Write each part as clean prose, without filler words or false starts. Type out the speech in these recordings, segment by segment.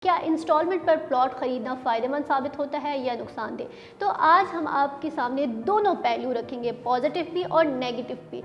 क्या इंस्टॉलमेंट पर प्लॉट खरीदना फ़ायदेमंद साबित होता है या नुकसानदेह? तो आज हम आपके सामने दोनों पहलू रखेंगे, पॉजिटिव भी और नेगेटिव भी।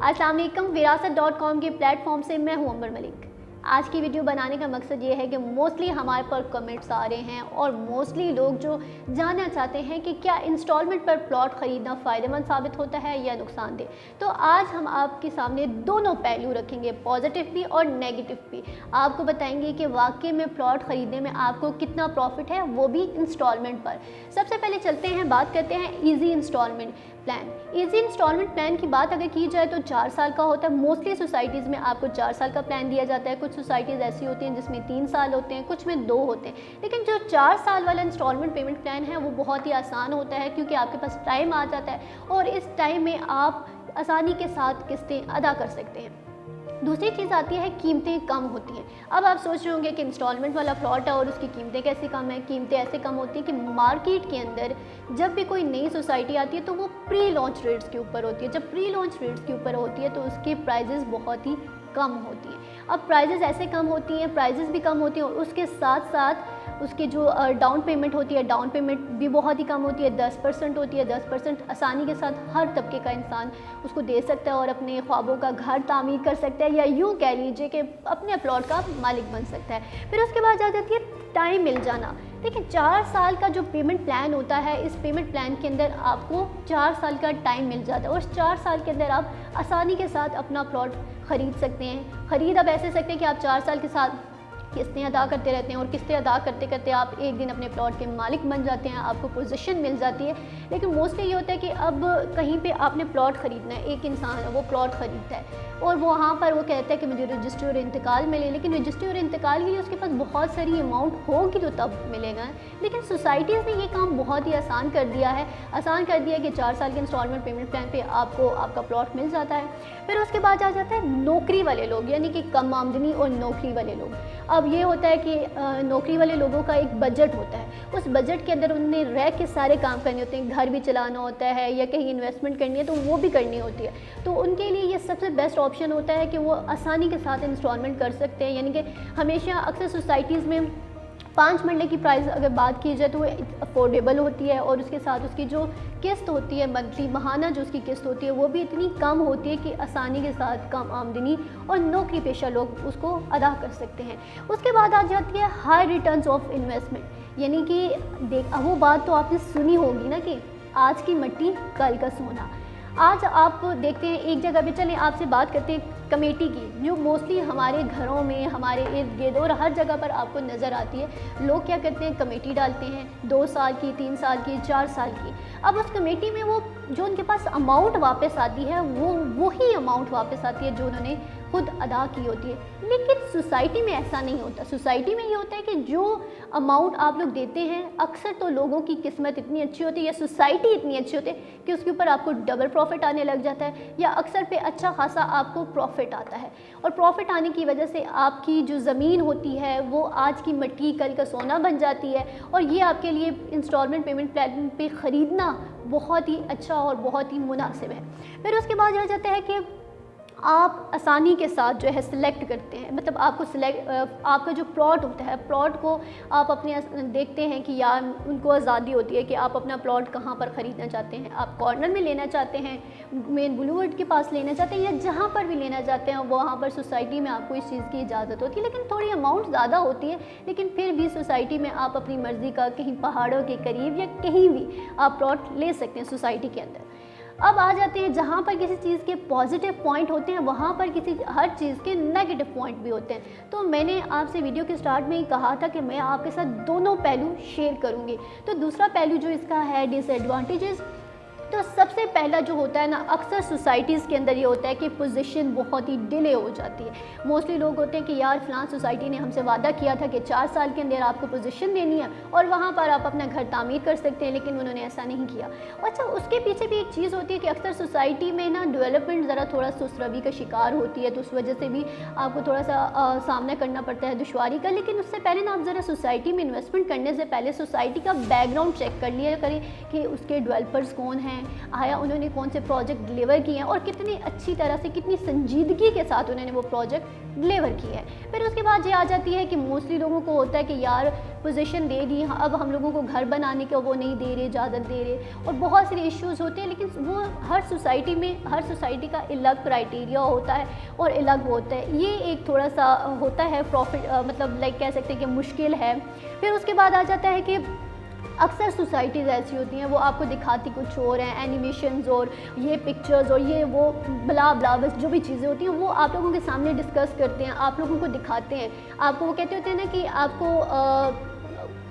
अस्सलाम वालेकुम, विरासत.com के प्लेटफॉर्म से मैं हूं अमर मलिक। आज की वीडियो बनाने का मकसद ये है कि मोस्टली हमारे पर कमेंट्स आ रहे हैं और मोस्टली लोग जो जानना चाहते हैं कि क्या इंस्टॉलमेंट पर प्लॉट ख़रीदना फ़ायदेमंद साबित होता है या नुकसानदेह। तो आज हम आपके सामने दोनों पहलू रखेंगे, पॉजिटिव भी और नेगेटिव भी। आपको बताएंगे कि वाकई में प्लॉट ख़रीदने में आपको कितना प्रॉफिट है, वो भी इंस्टॉलमेंट पर। सबसे पहले चलते हैं, बात करते हैं easy instalment plan. Easy instalment plan की बात अगर की जाए तो 4 साल का होता है। मोस्टली सोसाइटीज़ में आपको 4 साल का प्लान दिया जाता है। कुछ सोसाइटीज़ ऐसी होती हैं जिसमें 3 साल होते हैं, कुछ में 2 होते हैं। लेकिन जो 4 साल वाला इंस्टॉलमेंट पेमेंट प्लान है वो बहुत ही आसान होता है, क्योंकि आपके पास टाइम आ जाता है और इस टाइम में आप आसानी के साथ किस्तें अदा कर सकते हैं। दूसरी चीज़ आती है, कीमतें कम होती हैं। अब आप सोच रहे होंगे कि इंस्टॉलमेंट वाला प्लॉट है और उसकी कीमतें कैसे कम है। कीमतें ऐसे कम होती हैं कि मार्केट के अंदर जब भी कोई नई सोसाइटी आती है तो वो प्री लॉन्च रेट्स के ऊपर होती है। जब प्री लॉन्च रेट्स के ऊपर होती है तो उसके प्राइजेस बहुत ही कम होती हैं। अब प्राइजेस ऐसे कम होती हैं, प्राइजेस भी कम होती हैं और उसके साथ साथ उसकी जो डाउन पेमेंट होती है, डाउन पेमेंट भी बहुत ही कम होती है, 10% होती है। 10% आसानी के साथ हर तबके का इंसान उसको दे सकता है और अपने ख्वाबों का घर तामीर कर सकता है, या यूँ कह लीजिए कि अपने प्लॉट का मालिक बन सकता है। फिर उसके बाद आ जाती है टाइम मिल जाना। देखिए, 4 साल का जो पेमेंट प्लान होता है, इस पेमेंट प्लान के अंदर आपको 4 साल का टाइम मिल जाता है और 4 साल के अंदर आप आसानी के साथ अपना प्लॉट ख़रीद सकते हैं। ख़रीद अब ऐसे सकते हैं कि आप 4 साल के साथ किस्तें अदा करते रहते हैं और किस्तें अदा करते करते आप एक दिन अपने प्लॉट के मालिक बन जाते हैं, आपको पोजीशन मिल जाती है। लेकिन मोस्टली ये होता है कि अब कहीं पे आपने प्लॉट ख़रीदना है, एक इंसान है वो प्लॉट ख़रीदता है और वो वहाँ पर वो कहता है कि मुझे रजिस्ट्री और इंतकाल मिले, लेकिन रजिस्ट्री और इंतकाल के लिए उसके पास बहुत सारी अमाउंट होगी तो तब मिलेगा। लेकिन सोसाइटीज़ ने ये काम बहुत ही आसान कर दिया है। आसान कर दिया कि 4 साल के इंस्टॉलमेंट पेमेंट प्लान पे आपको आपका प्लॉट मिल जाता है। फिर उसके बाद आ जाता है नौकरी वाले लोग, यानी कि कम आमदनी और नौकरी वाले लोग। अब ये होता है कि नौकरी वाले लोगों का एक बजट होता है, उस बजट के अंदर उन्हें रह के सारे काम करने होते हैं। घर भी चलाना होता है या कहीं इन्वेस्टमेंट करनी है तो वो भी करनी होती है। तो उनके लिए ये सबसे बेस्ट ऑप्शन होता है कि वो आसानी के साथ इंस्टॉलमेंट कर सकते हैं। यानी कि हमेशा अक्सर सोसाइटीज़ में 5 मरले की प्राइस अगर बात की जाए तो वो अफोर्डेबल होती है और उसके साथ उसकी जो किस्त होती है, मंथली महाना जो उसकी किस्त होती है, वो भी इतनी कम होती है कि आसानी के साथ कम आमदनी और नौकरी पेशा लोग उसको अदा कर सकते हैं। उसके बाद आ जाती है हाई रिटर्न्स ऑफ इन्वेस्टमेंट। यानी कि वो बात तो आपने सुनी होगी ना कि आज की मिट्टी कल का सोना। आज आप देखते हैं एक जगह पे, चलें आपसे बात करते हैं कमेटी की, जो मोस्टली हमारे घरों में, हमारे इर्द गिर्द और हर जगह पर आपको नज़र आती है। लोग क्या करते हैं, कमेटी डालते हैं 2 साल की, 3 साल की, 4 साल की। अब उस कमेटी में वो जो उनके पास अमाउंट वापस आती है वो ही अमाउंट वापस आती है जो उन्होंने खुद अदा की होती है। लेकिन सोसाइटी में ऐसा नहीं होता। सोसाइटी में ये होता है कि जो अमाउंट आप लोग देते हैं, अक्सर तो लोगों की किस्मत इतनी अच्छी होती है या सोसाइटी इतनी अच्छी होती है कि उसके ऊपर आपको डबल प्रॉफिट आने लग जाता है, या अक्सर पे अच्छा खासा आपको प्रॉफिट आता है। और प्रॉफिट आने की वजह से आपकी जो ज़मीन होती है वो आज की मिट्टी कल का सोना बन जाती है और ये आपके लिए इंस्टॉलमेंट पेमेंट प्लान पे ख़रीदना बहुत ही अच्छा और बहुत ही मुनासिब है। फिर उसके बाद आ जाता है कि आप आसानी के साथ जो है सिलेक्ट करते हैं। मतलब आपको आपका जो प्लॉट होता है, प्लॉट को आप अपने देखते हैं कि यार उनको आज़ादी होती है कि आप अपना प्लॉट कहाँ पर ख़रीदना चाहते हैं। आप कॉर्नर में लेना चाहते हैं, मेन बुलवर्ड के पास लेना चाहते हैं, या जहाँ पर भी लेना चाहते हैं वहाँ पर सोसाइटी में आपको इस चीज़ की इजाज़त होती है। लेकिन थोड़ी अमाउंट ज़्यादा होती है, लेकिन फिर भी सोसाइटी में आप अपनी मर्ज़ी का कहीं पहाड़ों के करीब या कहीं भी आप प्लॉट ले सकते हैं सोसाइटी के अंदर। अब आ जाते हैं जहाँ पर किसी चीज़ के पॉजिटिव पॉइंट होते हैं, वहाँ पर हर चीज़ के नेगेटिव पॉइंट भी होते हैं। तो मैंने आपसे वीडियो के स्टार्ट में ही कहा था कि मैं आपके साथ दोनों पहलू शेयर करूँगी। तो दूसरा पहलू जो इसका है, डिसएडवांटेजेस, तो सबसे पहला जो होता है ना, अक्सर सोसाइटीज़ के अंदर ये होता है कि पोजीशन बहुत ही डिले हो जाती है। मोस्टली लोग होते हैं कि यार फ़लाँ सोसाइटी ने हमसे वादा किया था कि 4 साल के अंदर आपको पोजीशन देनी है और वहाँ पर आप अपना घर तामीर कर सकते हैं, लेकिन उन्होंने ऐसा नहीं किया। अच्छा, उसके पीछे भी एक चीज़ होती है कि अक्सर सोसाइटी में ना डेवलपमेंट ज़रा थोड़ा सुस्त-रवी का शिकार होती है, तो उस वजह से भी आपको थोड़ा सा सामना करना पड़ता है दुश्वारी का। लेकिन उससे पहले ना आप ज़रा सोसाइटी में इन्वेस्टमेंट करने से पहले सोसाइटी का बैकग्राउंड चेक कर लिया करें कि उसके डेवलपर्स कौन हैं, हैं, आया उन्होंने कौन से प्रोजेक्ट डिलीवर किए हैं और कितनी अच्छी तरह से, कितनी संजीदगी के साथ उन्होंने वो प्रोजेक्ट डिलीवर किया है। फिर उसके बाद ये आ जाती है कि मोस्टली लोगों को होता है कि यार पोजीशन दे दी, अब हम लोगों को घर बनाने का वो नहीं दे रहे, इजाज़त दे रहे, और बहुत सारे इश्यूज़ होते हैं। लेकिन वो हर सोसाइटी में, हर सोसाइटी का अलग क्राइटेरिया होता है और अलग होता है। ये एक थोड़ा सा होता है प्रॉफिट, मतलब लाइक कह सकते हैं कि मुश्किल है। फिर उसके बाद आ जाता है कि अक्सर सोसाइटीज़ ऐसी होती हैं, वो आपको दिखाती कुछ और हैं, एनिमेशंस और ये पिक्चर्स और ये वो ब्ला ब्ला, बस जो भी चीज़ें होती हैं वो आप लोगों के सामने डिस्कस करते हैं, आप लोगों को दिखाते हैं। आपको वो कहते होते हैं ना कि आपको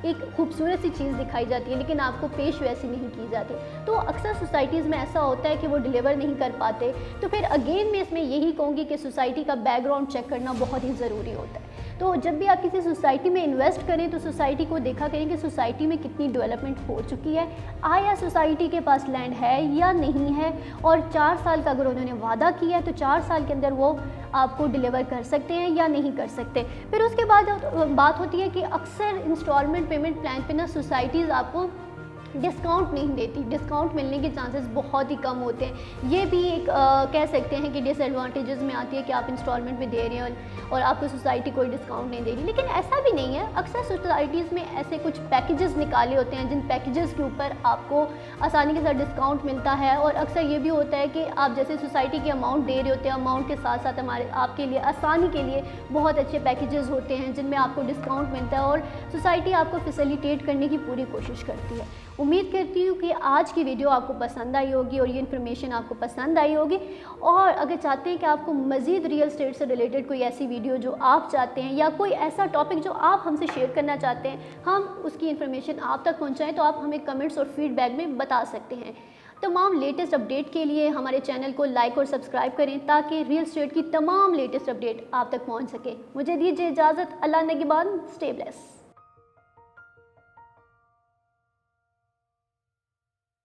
एक खूबसूरत सी चीज़ दिखाई जाती है लेकिन आपको पेश वैसी नहीं की जाती। तो अक्सर सोसाइटीज़ में ऐसा होता है कि वो डिलीवर नहीं कर पाते। तो फिर अगेन मैं इसमें यही कहूँगी कि सोसाइटी का बैकग्राउंड चेक करना बहुत ही ज़रूरी होता है। तो जब भी आप किसी सोसाइटी में इन्वेस्ट करें तो सोसाइटी को देखा करें कि सोसाइटी में कितनी डेवलपमेंट हो चुकी है, आया सोसाइटी के पास लैंड है या नहीं है, और 4 साल का अगर उन्होंने वादा किया है तो 4 साल के अंदर वो आपको डिलीवर कर सकते हैं या नहीं कर सकते। फिर उसके बाद बात होती है कि अक्सर इंस्टॉलमेंट पेमेंट प्लान पे ना सोसाइटीज़ आपको डिस्काउंट नहीं देती, डिस्काउंट मिलने के चांसेस बहुत ही कम होते हैं। ये भी एक कह सकते हैं कि डिसएडवांटेजेस में आती है कि आप इंस्टॉलमेंट में दे रहे हैं और आपको सोसाइटी कोई डिस्काउंट नहीं दे रही। लेकिन ऐसा भी नहीं है, अक्सर सोसाइटीज़ में ऐसे कुछ पैकेजेस निकाले होते हैं जिन पैकेजेस के ऊपर आपको आसानी के साथ डिस्काउंट मिलता है। और अक्सर ये भी होता है कि आप जैसे सोसाइटी की अमाउंट दे रहे होते हैं, अमाउंट के साथ साथ हमारे आपके लिए आसानी के लिए बहुत अच्छे पैकेजेस होते हैं जिनमें आपको डिस्काउंट मिलता है और सोसाइटी आपको फैसिलिटेट करने की पूरी कोशिश करती है। उम्मीद करती हूँ कि आज की वीडियो आपको पसंद आई होगी और ये इन्फॉर्मेशन आपको पसंद आई होगी। और अगर चाहते हैं कि आपको मज़ीद रियल एस्टेट से रिलेटेड कोई ऐसी वीडियो जो आप चाहते हैं या कोई ऐसा टॉपिक जो आप हमसे शेयर करना चाहते हैं, हम उसकी इन्फॉर्मेशन आप तक पहुँचाएँ, तो आप हमें कमेंट्स और फीडबैक में बता सकते हैं। तमाम लेटेस्ट अपडेट के लिए हमारे चैनल को लाइक और सब्सक्राइब करें ताकि रियल एस्टेट की तमाम लेटेस्ट अपडेट आप तक पहुँच सके। मुझे दीजिए इजाज़त। अल्लाह निगहबान। Stay bless.